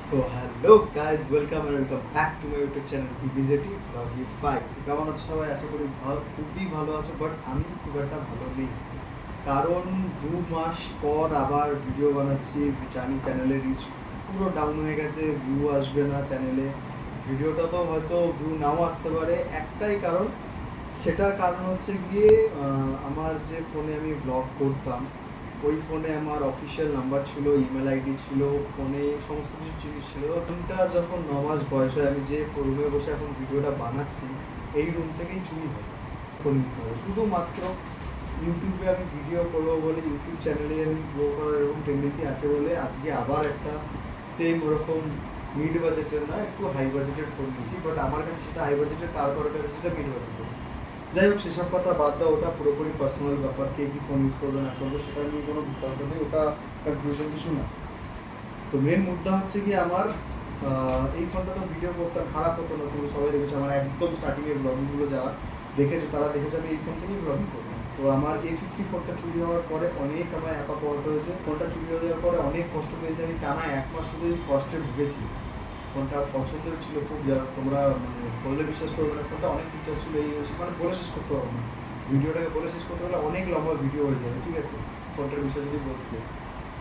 So hello guys, welcome back to my YouTube channel PBJT Vloggy 5। কেমন আছো সবাই? আশা করি খুবই ভালো আছো, বাট আমি খুব একটা ভালো নেই, কারণ 2 মাস পর আবার ভিডিও বানাচ্ছি। জানি চ্যানেলের রিচ পুরো ডাউন হয়ে গেছে, ভিউ আসবে না চ্যানেলে। ভিডিওটা তো হয়তো ভিউ নাও আসতে পারে, একটাই কারণ, সেটার কারণ হচ্ছে গিয়ে আমার যে ফোনে আমি ব্লগ করতাম ওই ফোনে আমার অফিসিয়াল নাম্বার ছিল, ইমেল আইডি ছিল, ফোনে সমস্ত কিছু জিনিস ছিল। ফোনটা যখন 9 মাস বয়স হয়, আমি যে রুমে বসে এখন ভিডিওটা বানাচ্ছি এই রুম থেকেই চুরি হয় ফোন নিতে হবে। শুধুমাত্র ইউটিউবে আমি ভিডিও করবো বলে, ইউটিউব চ্যানেলে আমি গ্রো করার এরকম টেন্ডেন্সি আছে বলে আজকে আবার একটা সেম ওরকম মিড বাজেটের না, একটু হাই বাজেটের ফোন নিয়েছি। বাট আমার কাছে সেটা হাই বাজেটের, কারোর কাছে সেটা মিড বাজেটের। যাই হোক, সেসব কথা বাদ দাও, ওটা পুরোপুরি পার্সোনাল ব্যাপার। কে কী ফোন ইউজ করবে না করবে সেটা নিয়ে কোনো বিতর্ক নেই, ওটা কনফিউশন কিছু না। তো মেন মুদ্দা হচ্ছে কি, আমার এই ফোনটা তো ভিডিও করতাম, খারাপ হতো না। তুমি সবাই দেখেছো আমার একদম স্টার্টিংয়ের ব্লগিংগুলো যারা দেখেছো তারা দেখেছো আমি এই ফোন থেকেই ব্লগিং করতাম। তো আমার A50 ফোনটা চুরি হওয়ার পরে অনেক আমার একা পড়াতে হয়েছে। ফোনটা চুরি হয়ে যাওয়ার পরে অনেক কষ্ট পেয়েছি আমি, টানা 1 মাস শুধু এই কষ্টে ভুগেছি। ফোনটা পছন্দের ছিল খুব, যারা তোমরা মানে বললে বিশ্বাস করবে না, ফোনটা অনেক ফিচার ছিল, এই মানে বলে শেষ করতে পারবো না। ভিডিওটাকে বলে শেষ করতে হলে অনেক লম্বা ভিডিও হয়ে যাবে, ঠিক আছে, ফোনটার বিষয়ে যদি বলতে।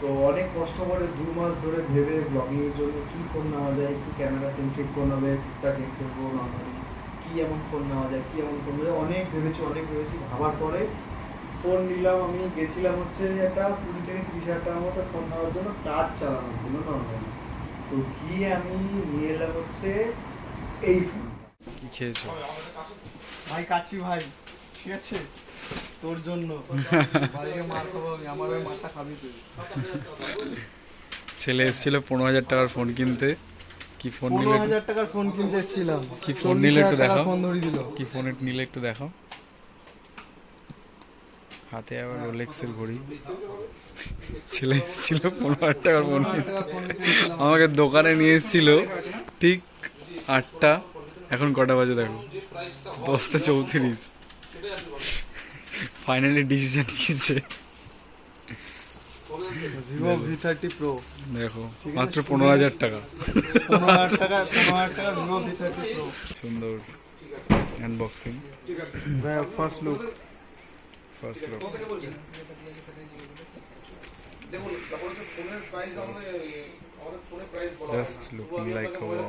তো অনেক কষ্ট করে 2 মাস ধরে ভেবে ব্লগিংয়ের জন্য কী ফোন নেওয়া যায়, একটু ক্যামেরা সেন্ট্রিক ফোন হবে, টুকটাক গেম খেলবো নর্মালি, কী এমন ফোন নেওয়া যায়, কী এমন ফোন নেওয়া যায়, অনেক ভেবেছি। ভাবার পরে ফোন নিলাম। আমি গেছিলাম হচ্ছে একটা 20 থেকে 30 হাজার টাকার মতো ফোন নেওয়ার জন্য, কাজ চালানোর জন্য নর্মালি। তো গিয়ে আমি নিয়ে এলাম হচ্ছে এই ফোন। কি খেয়েছো? ভাই কাটছি ভাই, ঠিক আছে, তোর জন্য বাড়িতে মার খাবো আমি, আমার ওই মারটা খাবি তুই। ছেলে এসেছিল 15,000 টাকার ফোন কিনতে। কি ফোন নিলে? 15,000 টাকার ফোন কিনতে এসেছিলাম। কি ফোন নিলে একটু দেখাও। ফোন ধরিয়ে দিল। কি ফোন নিলে একটু দেখাও। হাতে আবার রোলেক্সের ঘড়ি। ছেলে এসেছিল 15,000 টাকার ফোন কিনতে, আমাকে দোকানে নিয়ে এসেছিল ঠিক 8টা। এখন কটা বাজে দেখো, 10টা 34। ফাইনালি ডিসিশন নিয়েছে। ভিভো V30 Pro দেখো, মাত্র 15,000 টাকা। 15,000 টাকা ভিভো V30 Pro। সুন্দর unboxing, first look. First look. Just looking like খোলো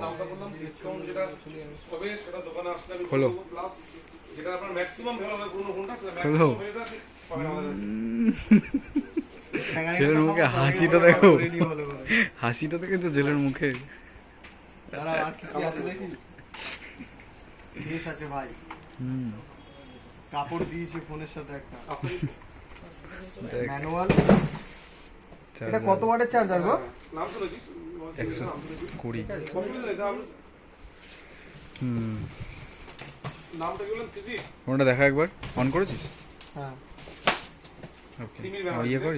খোলো। ছেলের মুখে হাসিটা দেখো, হাসিটা দেখে তো ছেলের মুখে। আর কি আছে দেখি, কেস আছে ভাই, কাপড় দিয়েছি ফোনের সাথে একটা ম্যানুয়াল। এটা কত ওয়াটের চার্জার গো? 120। ফোনটা দেখা একবার, অন করেছিস? হ্যাঁ, ওকে, ইয়ে কর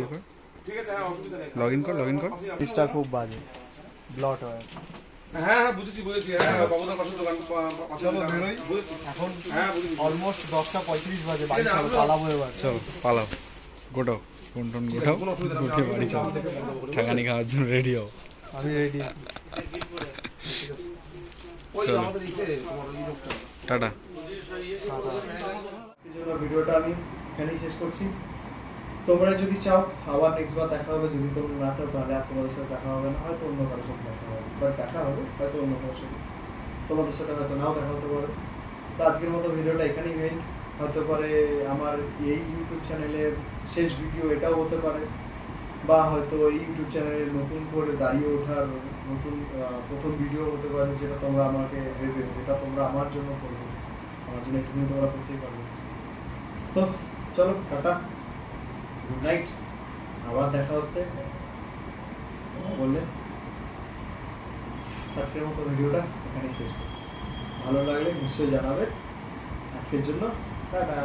লগ ইন কর। জিনিসটা খুব বাজে, ব্লট হয়। হ্যাঁ বুঝেছি বাবুদার পাশে দোকান চলো বেরোই এখন, অলমোস্ট 10টা 35 বাজে, বাড়ি চলো, পালাবো এবার। চলো পালাও, গোটাও ফোন টোন গোটাও, গোটে বাড়ি চলো, ঠাকানি খাওয়ার জন্য রেডি হও। আমি রেডি। চলো টাটা। ভিডিওটা আমি এখানেই শেষ করছি। তোমরা যদি চাও আবার নেক্সট বার দেখা হবে, যদি তোমরা না চাও তাহলে আর তোমাদের সাথে দেখা হবে না, হয়তো অন্য কারোর সাথে দেখা হবে, বাট দেখা হবে হয়তো অন্য কারোর সাথে, তোমাদের সাথে হয়তো নাও দেখা হতে পারে। তো আজকের মতো ভিডিওটা এখানেই এন্ড হতে পারে। আমার এই ইউটিউব চ্যানেলের শেষ ভিডিও এটাও হতে পারে, বা হয়তো এই ইউটিউব চ্যানেলের নতুন করে দাঁড়িয়ে ওঠার নতুন প্রথম ভিডিও হতে পারে, যেটা তোমরা আমাকে দেবে, যেটা তোমরা আমার জন্য করবে, আমার জন্য একটুখানি তোমরা করতেই পারবে। তো চলো টাটা, গুড নাইট, আবার দেখা হচ্ছে বললে। আজকের মতো ভিডিওটা এখানেই শেষ করছি। ভালো লাগলে নিশ্চয়ই জানাবে। আজকের জন্য টাটা।